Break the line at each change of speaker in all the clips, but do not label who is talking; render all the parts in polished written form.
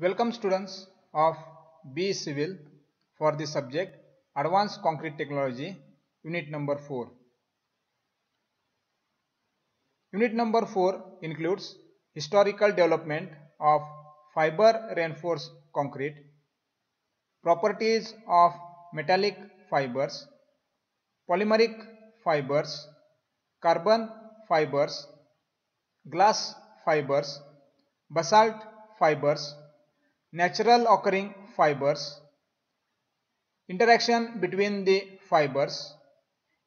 Welcome students of B Civil for the subject Advanced Concrete Technology, Unit number 4. Unit number 4 includes historical development of fiber reinforced concrete, properties of metallic fibers, polymeric fibers, carbon fibers, glass fibers, basalt fibers, natural occurring fibers, interaction between the fibers,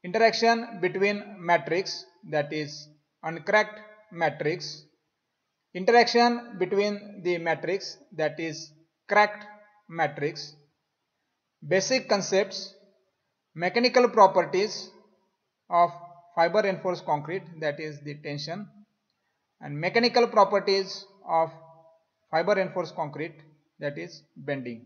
interaction between matrix, that is uncracked matrix, interaction between the matrix, that is cracked matrix, basic concepts, mechanical properties of fiber reinforced concrete, that is the tension, and mechanical properties of fiber reinforced concrete, that is bending.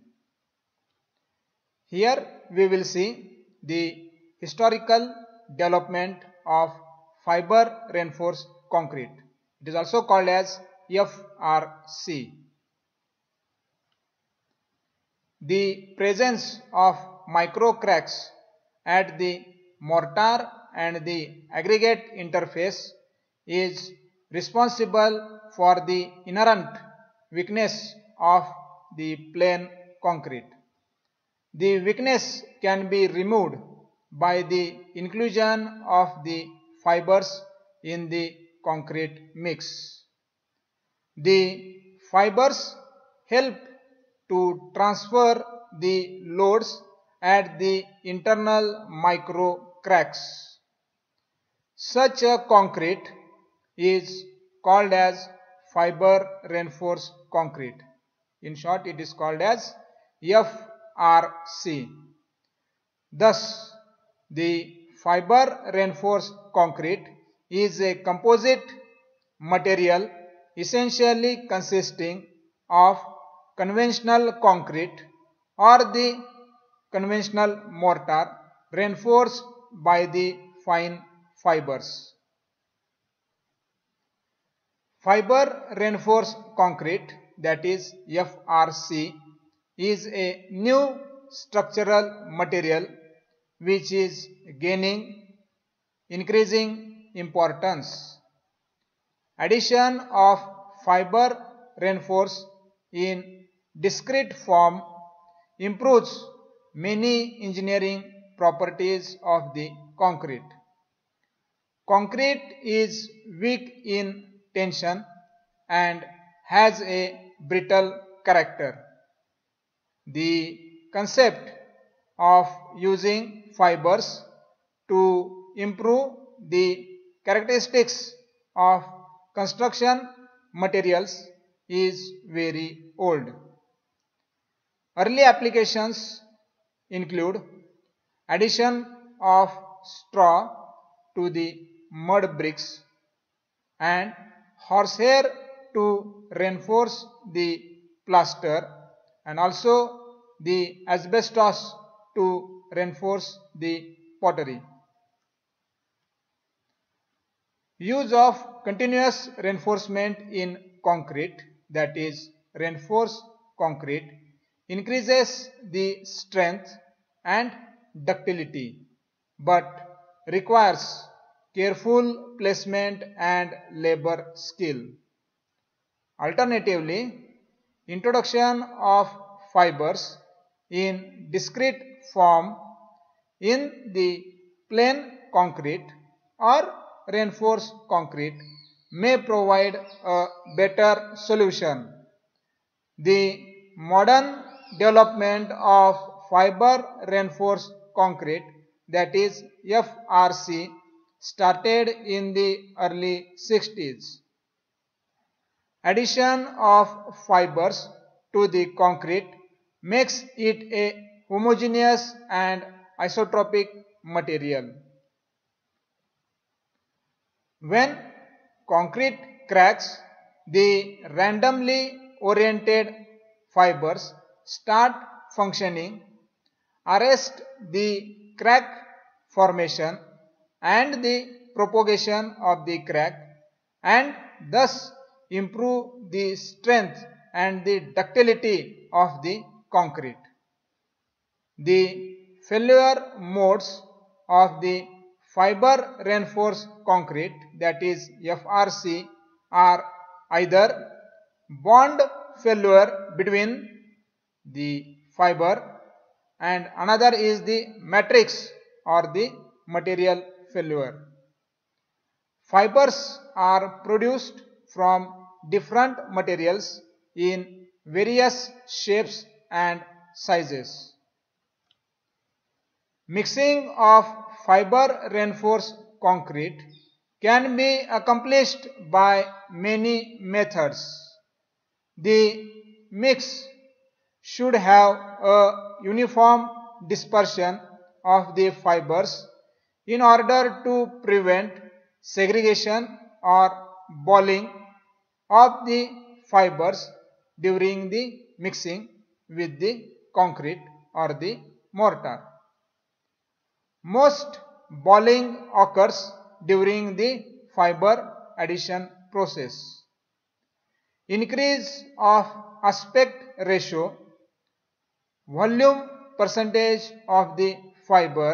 Here we will see the historical development of fiber reinforced concrete. It is also called as FRC. The presence of micro cracks at the mortar and the aggregate interface is responsible for the inherent weakness of the plain concrete. The weakness can be removed by the inclusion of the fibers in the concrete mix. The fibers help to transfer the loads at the internal micro cracks. Such a concrete is called as fiber reinforced concrete. In short, it is called as FRC. Thus, the fiber reinforced concrete is a composite material essentially consisting of conventional concrete or the conventional mortar reinforced by the fine fibers. Fiber reinforced concrete, that is FRC, is a new structural material which is gaining increasing importance. Addition of fiber reinforced in discrete form improves many engineering properties of the concrete. Concrete is weak in tension and has a brittle character. The concept of using fibers to improve the characteristics of construction materials is very old. Early applications include addition of straw to the mud bricks and horsehair to reinforce the plaster, and also the asbestos to reinforce the pottery. Use of continuous reinforcement in concrete, that is reinforced concrete, increases the strength and ductility but requires careful placement and labor skill. Alternatively, introduction of fibers in discrete form in the plain concrete or reinforced concrete may provide a better solution. The modern development of fiber reinforced concrete, that is FRC, started in the early 60s. Addition of fibers to the concrete makes it a homogeneous and isotropic material. When concrete cracks, the randomly oriented fibers start functioning, arrest the crack formation and the propagation of the crack, and thus improve the strength and the ductility of the concrete. The failure modes of the fiber reinforced concrete, that is FRC, are either bond failure between the fiber and another is the matrix or the material failure. Fibers are produced from different materials in various shapes and sizes. Mixing of fiber reinforced concrete can be accomplished by many methods. The mix should have a uniform dispersion of the fibers in order to prevent segregation or balling of the fibers during the mixing with the concrete or the mortar. Most balling occurs during the fiber addition process. Increase of aspect ratio, volume percentage of the fiber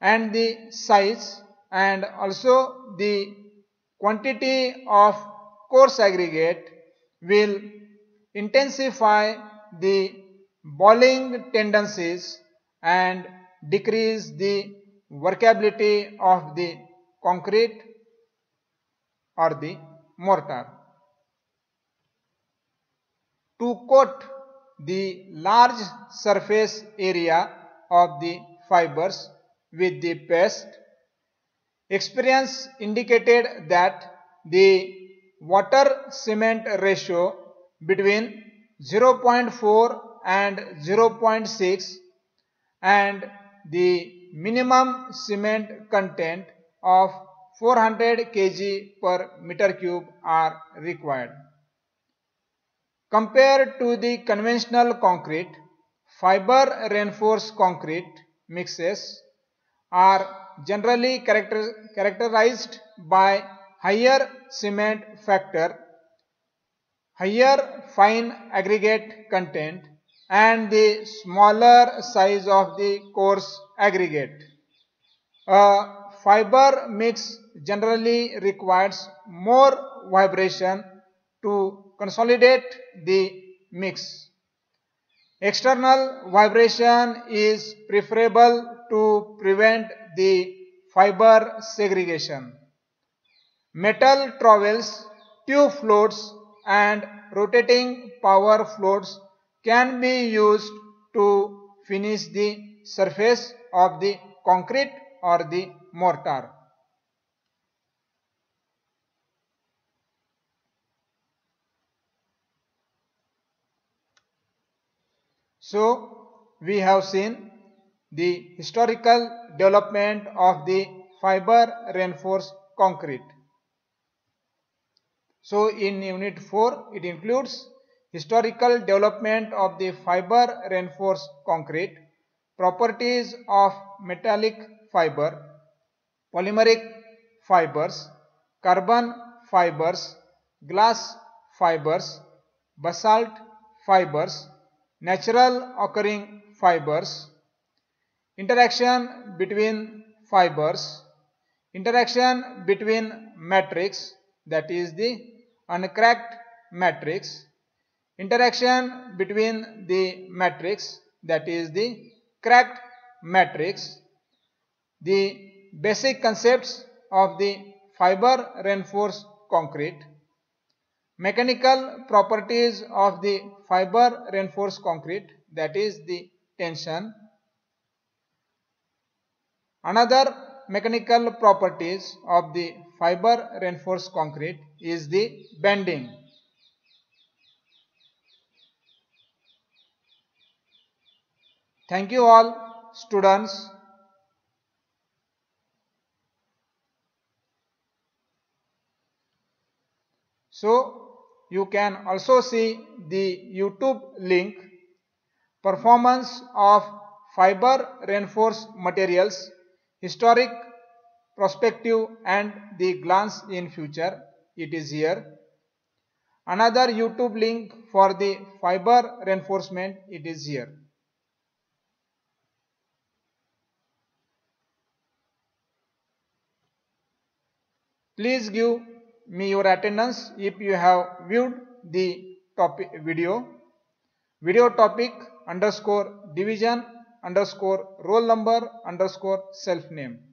and the size and also the quantity of coarse aggregate will intensify the balling tendencies and decrease the workability of the concrete or the mortar. To coat the large surface area of the fibers with the paste, experience indicated that the water cement ratio between 0.4 and 0.6 and the minimum cement content of 400 kg per meter cube are required. Compared to the conventional concrete, fiber reinforced concrete mixes are generally characterized by higher cement factor, higher fine aggregate content and the smaller size of the coarse aggregate. A fiber mix generally requires more vibration to consolidate the mix. External vibration is preferable to prevent the fiber segregation. Metal trowels, tube floats and rotating power floats can be used to finish the surface of the concrete or the mortar. So, we have seen the historical development of the fiber reinforced concrete. So, in Unit 4, it includes historical development of the fiber reinforced concrete, properties of metallic fiber, polymeric fibers, carbon fibers, glass fibers, basalt fibers, natural occurring fibers, interaction between fibers, interaction between matrix, that is the uncracked matrix, interaction between the matrix, that is the cracked matrix, the basic concepts of the fiber reinforced concrete, mechanical properties of the fiber reinforced concrete, that is the tension. Another mechanical properties of the fiber reinforced concrete is the bending. Thank you all students. So you can also see the YouTube link, performance of fiber reinforced materials, historic, prospective and the glance in future. It is here. Another YouTube link for the fiber reinforcement, it is here. Please give me your attendance if you have viewed the topic video. Video topic _ division _ roll number _ self name.